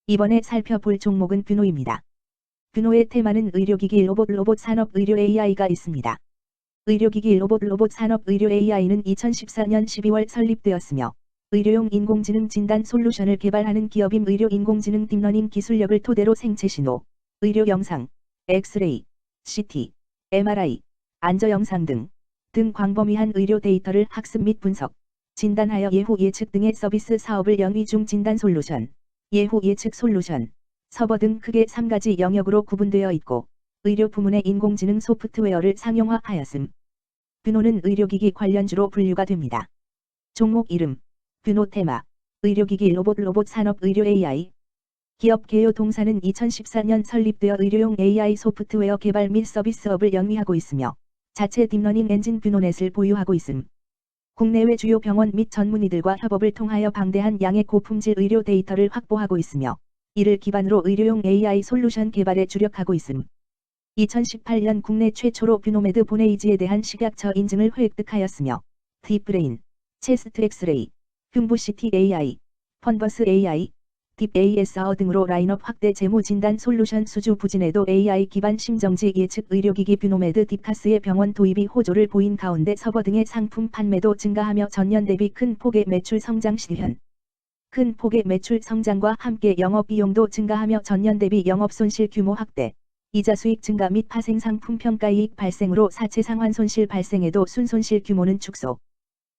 이번에 살펴볼 종목은 뷰노입니다. 뷰노의 테마는 의료기기 로봇 산업 의료 AI가 있습니다. 의료기기 로봇 산업 의료 AI는 2014년 12월 설립되었으며 의료용 인공지능 진단 솔루션을 개발하는 기업임 의료 인공지능 딥러닝 기술력을 토대로 생체 신호, 의료 영상, 엑스레이, CT, MRI, 안저 영상 등 광범위한 의료 데이터를 학습 및 분석, 진단하여 예후 예측 등의 서비스 사업을 영위 중 진단 솔루션, 예후 예측 솔루션, 서버 등 크게 3가지 영역으로 구분되어 있고 의료 부문의 인공지능 소프트웨어를 상용화하였음. 뷰노는 의료기기 관련주로 분류가 됩니다. 종목 이름, 뷰노 테마, 의료기기 로봇 산업 의료 AI. 기업 개요 동사는 2014년 설립되어 의료용 AI 소프트웨어 개발 및 서비스업을 영위하고 있으며 자체 딥러닝 엔진 뷰노넷을 보유하고 있음. 국내외 주요 병원 및 전문의들과 협업을 통하여 방대한 양의 고품질 의료 데이터를 확보하고 있으며 이를 기반으로 의료용 AI 솔루션 개발에 주력하고 있음. 2018년 국내 최초로 뷰노메드 보네이지에 대한 식약처 인증을 획득하였으며 딥브레인, 체스트 엑스레이, 흉부 CT AI, 펀버스 AI, 딥 ASR 등으로 라인업 확대 재무 진단 솔루션 수주 부진에도 AI 기반 심정지 예측 의료기기 뷰노메드 딥카스의 병원 도입이 호조를 보인 가운데 서버 등의 상품 판매도 증가하며 전년 대비 큰 폭의 매출 성장 실현. 큰 폭의 매출 성장과 함께 영업비용도 증가하며 전년 대비 영업손실 규모 확대, 이자 수익 증가 및 파생 상품 평가이익 발생으로 사채 상환 손실 발생에도 순손실 규모는 축소.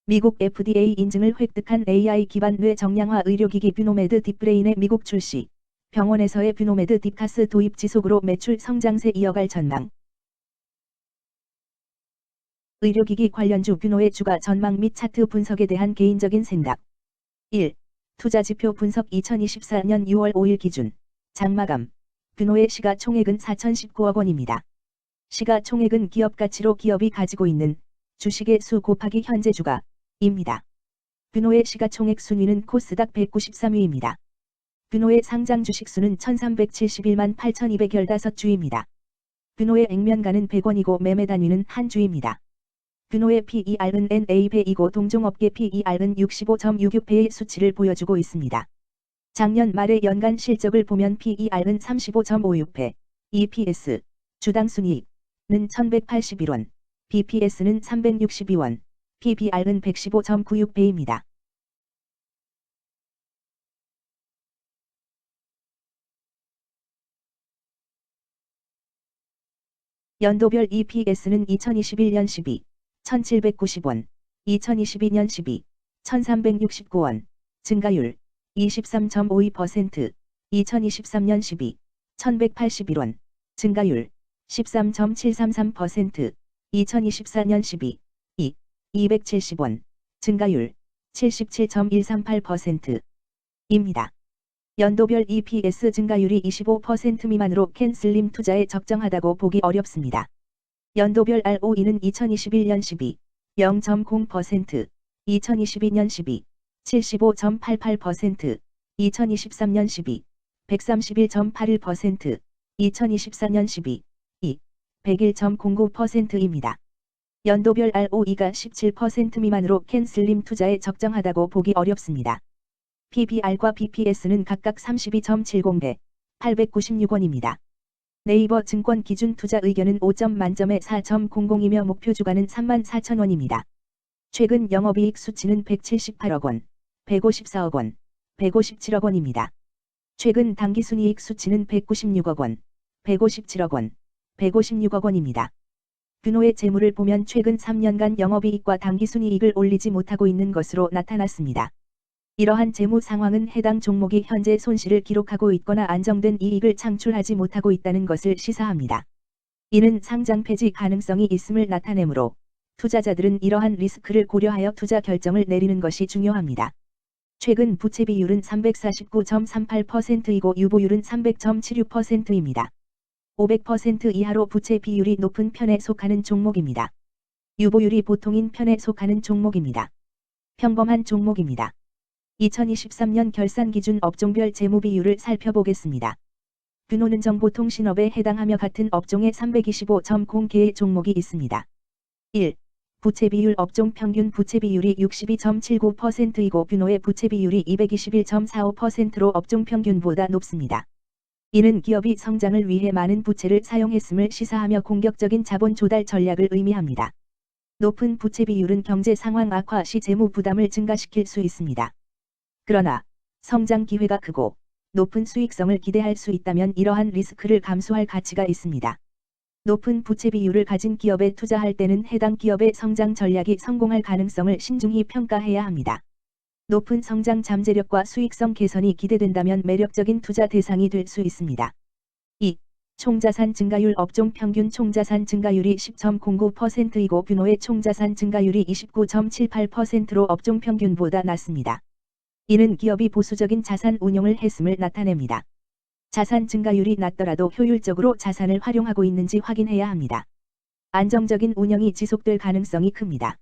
미국 FDA 인증을 획득한 AI 기반 뇌 정량화 의료기기 뷰노메드 딥브레인의 미국 출시, 병원에서의 뷰노메드 딥카스 도입 지속으로 매출 성장세 이어갈 전망. 의료기기 관련주 뷰노의 주가 전망 및 차트 분석에 대한 개인적인 생각. 1. 투자지표 분석 2024년 6월 5일 기준 장마감 뷰노의 시가총액은 4,019억 원입니다. 시가총액은 기업가치로 기업이 가지고 있는 주식의 수 곱하기 현재 주가입니다. 뷰노의 시가총액 순위는 코스닥 193위입니다. 뷰노의 상장 주식수는 1371만 8215주입니다. 뷰노의 액면가는 100원이고 매매 단위는 한 주입니다. 뷰노의 PER은 NA100이고 동종업계 PER은 65.66배의 수치를 보여주고 있습니다. 작년 말의 연간 실적을 보면 PER은 35.56배, EPS, 주당 순이익은 1181원, BPS는 362원, PBR은 115.96배입니다. 연도별 EPS는 2021년 12, 1790원, 2022년 12, 1369원, 증가율 23.52%, 2023년 12, 1181원, 증가율 13.733%, 2024년 12, 270원, 증가율 77.138%입니다. 연도별 EPS 증가율이 25% 미만으로 캔슬림 투자에 적정하다고 보기 어렵습니다. 연도별 ROE는 2021년 12, 0.0%, 2022년 12, 75.88%, 2023년 12, 131.81%, 2024년 12, 101.09%입니다. 연도별 ROE가 17% 미만으로 캔슬림 투자에 적정하다고 보기 어렵습니다. PBR과 BPS는 각각 32.70배, 896원입니다. 네이버 증권 기준 투자 의견은 5점 만점에 4.00이며 목표 주가는 34,000원입니다. 최근 영업이익 수치는 178억 원, 154억 원, 157억 원입니다. 최근 당기순이익 수치는 196억 원, 157억 원, 156억 원입니다. 뷰노의 재물을 보면 최근 3년간 영업이익과 당기순이익을 올리지 못하고 있는 것으로 나타났습니다. 이러한 재무 상황은 해당 종목이 현재 손실을 기록하고 있거나 안정된 이익을 창출하지 못하고 있다는 것을 시사합니다. 이는 상장 폐지 가능성이 있음을 나타내므로 투자자들은 이러한 리스크를 고려하여 투자 결정을 내리는 것이 중요합니다. 최근 부채 비율은 349.38%이고 유보율은 300.76%입니다. 500% 이하로 부채 비율이 높은 편에 속하는 종목입니다. 유보율이 보통인 편에 속하는 종목입니다. 평범한 종목입니다. 2023년 결산 기준 업종별 재무 비율을 살펴보겠습니다. 뷰노는 정보통신업에 해당하며 같은 업종에 325.0개의 종목이 있습니다. 1. 부채 비율 업종 평균 부채 비율이 62.79%이고 뷰노의 부채 비율이 221.45%로 업종 평균보다 높습니다. 이는 기업이 성장을 위해 많은 부채를 사용했음을 시사하며 공격적인 자본 조달 전략을 의미합니다. 높은 부채 비율은 경제 상황 악화 시 재무 부담을 증가시킬 수 있습니다. 그러나 성장 기회가 크고 높은 수익성을 기대할 수 있다면 이러한 리스크를 감수할 가치가 있습니다. 높은 부채 비율을 가진 기업에 투자할 때는 해당 기업의 성장 전략이 성공할 가능성을 신중히 평가해야 합니다. 높은 성장 잠재력과 수익성 개선이 기대된다면 매력적인 투자 대상이 될 수 있습니다. 2. 총자산 증가율 업종 평균 총자산 증가율이 10.09%이고 뷰노의 총자산 증가율이 29.78%로 업종 평균보다 낮습니다. 이는 기업이 보수적인 자산 운용을 했음을 나타냅니다. 자산 증가율이 낮더라도 효율적으로 자산을 활용하고 있는지 확인해야 합니다. 안정적인 운영이 지속될 가능성이 큽니다.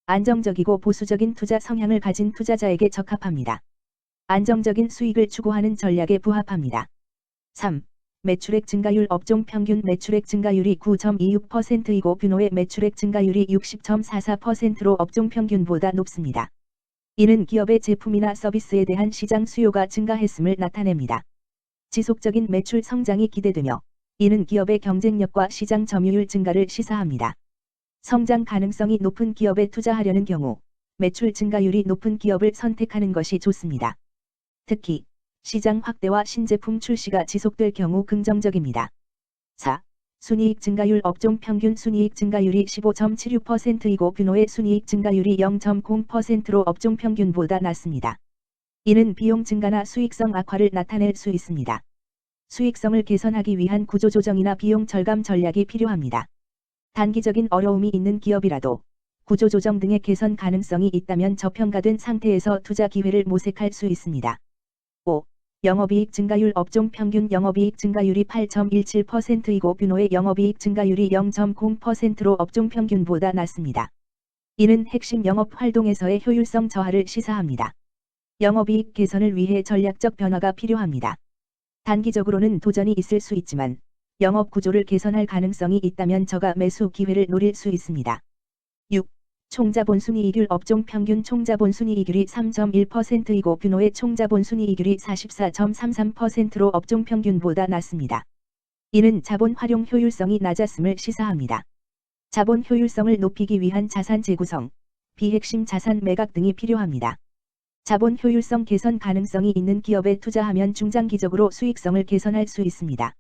안정적이고 보수적인 투자 성향을 가진 투자자에게 적합합니다. 안정적인 수익을 추구하는 전략에 부합합니다. 3. 매출액 증가율 업종 평균 매출액 증가율이 9.26%이고 뷰노의 매출액 증가율이 60.44%로 업종 평균보다 높습니다. 이는 기업의 제품이나 서비스에 대한 시장 수요가 증가했음을 나타냅니다. 지속적인 매출 성장이 기대되며 이는 기업의 경쟁력과 시장 점유율 증가를 시사합니다. 성장 가능성이 높은 기업에 투자하려는 경우 매출 증가율이 높은 기업을 선택하는 것이 좋습니다. 특히 시장 확대와 신제품 출시가 지속될 경우 긍정적입니다. 4. 순이익 증가율 업종 평균 순이익 증가율이 15.76%이고 뷰노의 순이익 증가율이 0.0%로 업종 평균보다 낮습니다. 이는 비용 증가나 수익성 악화를 나타낼 수 있습니다. 수익성을 개선하기 위한 구조조정이나 비용 절감 전략이 필요합니다. 단기적인 어려움이 있는 기업이라도 구조조정 등의 개선 가능성이 있다면 저평가된 상태에서 투자 기회를 모색할 수 있습니다. 5. 영업이익 증가율 업종 평균 영업이익 증가율이 8.17%이고 뷰노의 영업이익 증가율이 0.0%로 업종 평균보다 낮습니다. 이는 핵심 영업 활동에서의 효율성 저하를 시사합니다. 영업이익 개선을 위해 전략적 변화가 필요합니다. 단기적으로는 도전이 있을 수 있지만 영업 구조를 개선할 가능성이 있다면 저가 매수 기회를 노릴 수 있습니다. 6. 총자본 순이익률 업종 평균 총자본 순이익률이 3.1%이고 뷰노의 총자본 순이익률이 44.33%로 업종 평균보다 낮습니다. 이는 자본 활용 효율성이 낮았음을 시사합니다. 자본 효율성을 높이기 위한 자산 재구성, 비핵심 자산 매각 등이 필요합니다. 자본 효율성 개선 가능성이 있는 기업에 투자하면 중장기적으로 수익성을 개선할 수 있습니다.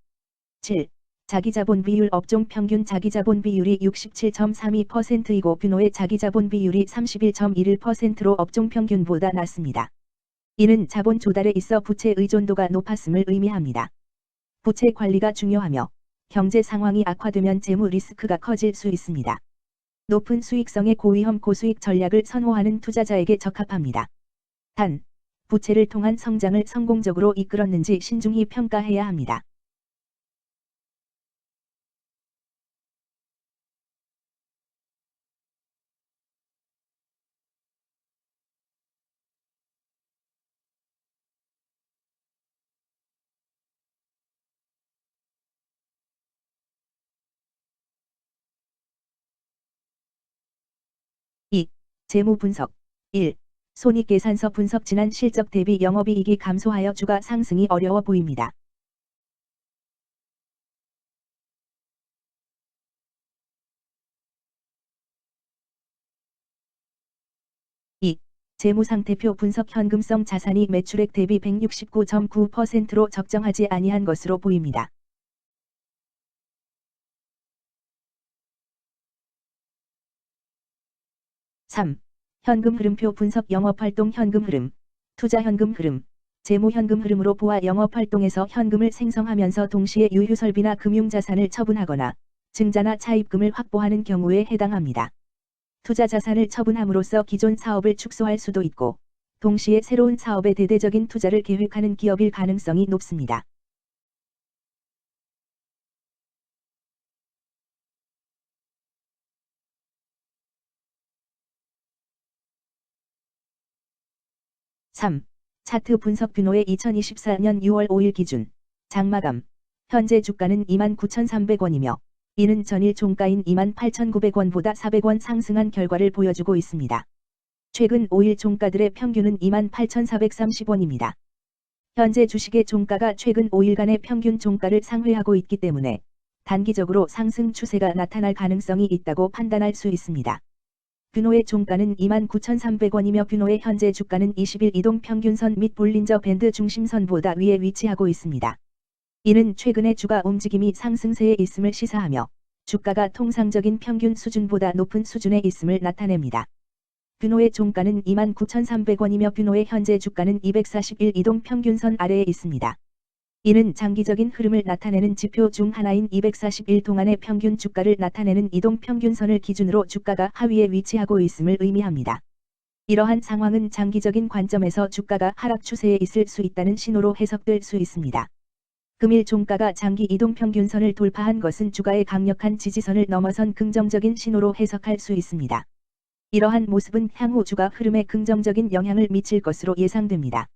7. 자기자본 비율 업종 평균 자기자본 비율이 67.32%이고 뷰노의 자기자본 비율이 31.11%로 업종 평균보다 낮습니다. 이는 자본 조달에 있어 부채 의존도가 높았음을 의미합니다. 부채 관리가 중요하며 경제 상황이 악화되면 재무 리스크가 커질 수 있습니다. 높은 수익성의 고위험 고수익 전략을 선호하는 투자자에게 적합합니다. 단, 부채를 통한 성장을 성공적으로 이끌었는지 신중히 평가해야 합니다. (2) 재무 분석 1. 손익계산서 분석 지난 실적 대비 영업이익이 감소하여 주가 상승이 어려워 보입니다. 2. 재무상태표 분석 현금성 자산이 매출액 대비 169.9%로 적정하지 아니한 것으로 보입니다. 3. 현금 흐름표 분석 영업활동 현금 흐름, 투자 현금 흐름, 재무 현금 흐름으로 보아 영업활동에서 현금을 생성하면서 동시에 유휴설비나 금융자산을 처분하거나 증자나 차입금을 확보하는 경우에 해당합니다. 투자 자산을 처분함으로써 기존 사업을 축소할 수도 있고 동시에 새로운 사업에 대대적인 투자를 계획하는 기업일 가능성이 높습니다. (3) 차트 분석 뷰노의 2024년 6월 5일 기준 장마감 현재 주가는 29,300원이며 이는 전일 종가인 28,900원보다 400원 상승한 결과를 보여주고 있습니다. 최근 5일 종가들의 평균은 28,430원입니다. 현재 주식의 종가가 최근 5일간의 평균 종가를 상회하고 있기 때문에 단기적으로 상승 추세가 나타날 가능성이 있다고 판단할 수 있습니다. 뷰노의 종가는 29,300원이며 뷰노의 현재 주가는 20일 이동 평균선 및 볼린저 밴드 중심선보다 위에 위치하고 있습니다. 이는 최근의 주가 움직임이 상승세에 있음을 시사하며 주가가 통상적인 평균 수준보다 높은 수준에 있음을 나타냅니다. 뷰노의 종가는 29,300원이며 뷰노의 현재 주가는 241 이동 평균선 아래에 있습니다. 이는 장기적인 흐름을 나타내는 지표 중 하나인 241 동안의 평균 주가를 나타내는 이동 평균선을 기준으로 주가가 하위에 위치하고 있음을 의미합니다. 이러한 상황은 장기적인 관점에서 주가가 하락 추세에 있을 수 있다는 신호로 해석될 수 있습니다. 금일 종가가 장기 이동 평균선을 돌파한 것은 주가의 강력한 지지선을 넘어선 긍정적인 신호로 해석할 수 있습니다. 이러한 모습은 향후 주가 흐름에 긍정적인 영향을 미칠 것으로 예상됩니다.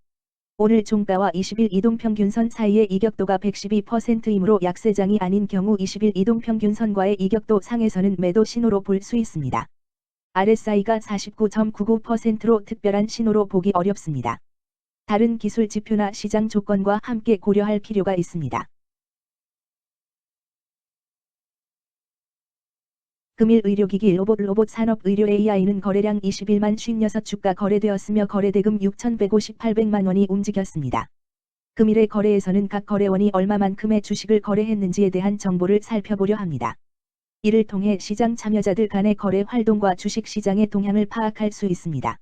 오늘 종가와 20일 이동평균선 사이의 이격도가 112%이므로 약세장이 아닌 경우 20일 이동평균선과의 이격도 상에서는 매도 신호로 볼 수 있습니다. RSI가 49.99%로 특별한 신호로 보기 어렵습니다. 다른 기술 지표나 시장 조건과 함께 고려할 필요가 있습니다. 금일 의료기기 로봇 산업 의료 AI는 거래량 21만 56주가 거래되었으며 거래대금 6,158백만 원이 움직였습니다. 금일의 거래에서는 각 거래원이 얼마만큼의 주식을 거래했는지에 대한 정보를 살펴보려 합니다. 이를 통해 시장 참여자들 간의 거래 활동과 주식 시장의 동향을 파악할 수 있습니다.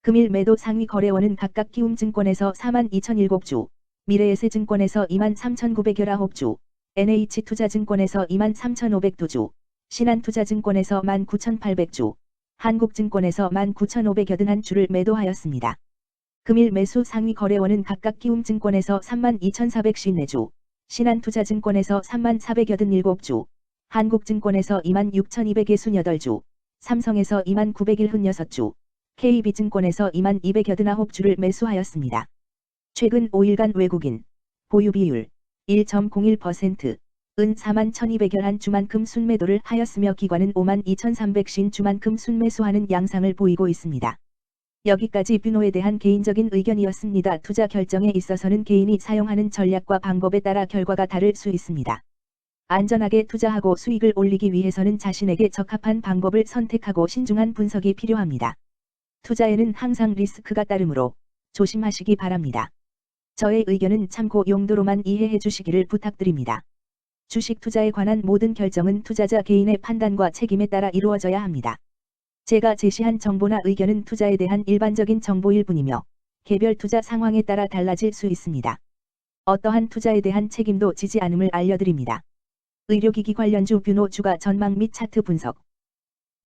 금일 매도 상위 거래원은 각각 키움증권에서 42,007주, 미래에셋증권에서 23,919주, NH투자증권에서 23,502주, 신한투자증권에서 19,800주, 한국증권에서 19,581주를 매도하였습니다. 금일 매수 상위 거래원은 각각 키움증권에서 32,454주, 신한투자증권에서 34,487주, 한국증권에서 26,268주, 삼성에서 29,106주, KB증권에서 22,289주를 매수하였습니다. 최근 5일간 외국인 보유 비율 1.01%, 은 41,211주만큼 순매도를 하였으며 기관은 52,350주만큼 순매수하는 양상을 보이고 있습니다. 여기까지 뷰노에 대한 개인적인 의견이었습니다. 투자 결정에 있어서는 개인이 사용하는 전략과 방법에 따라 결과가 다를 수 있습니다. 안전하게 투자하고 수익을 올리기 위해서는 자신에게 적합한 방법을 선택하고 신중한 분석이 필요합니다. 투자에는 항상 리스크가 따르므로 조심하시기 바랍니다. 저의 의견은 참고 용도로만 이해해 주시기를 부탁드립니다. 주식 투자에 관한 모든 결정은 투자자 개인의 판단과 책임에 따라 이루어져야 합니다. 제가 제시한 정보나 의견은 투자에 대한 일반적인 정보일 뿐이며 개별 투자 상황에 따라 달라질 수 있습니다. 어떠한 투자에 대한 책임도 지지 않음을 알려드립니다. 의료기기 관련주 뷰노 주가 전망 및 차트 분석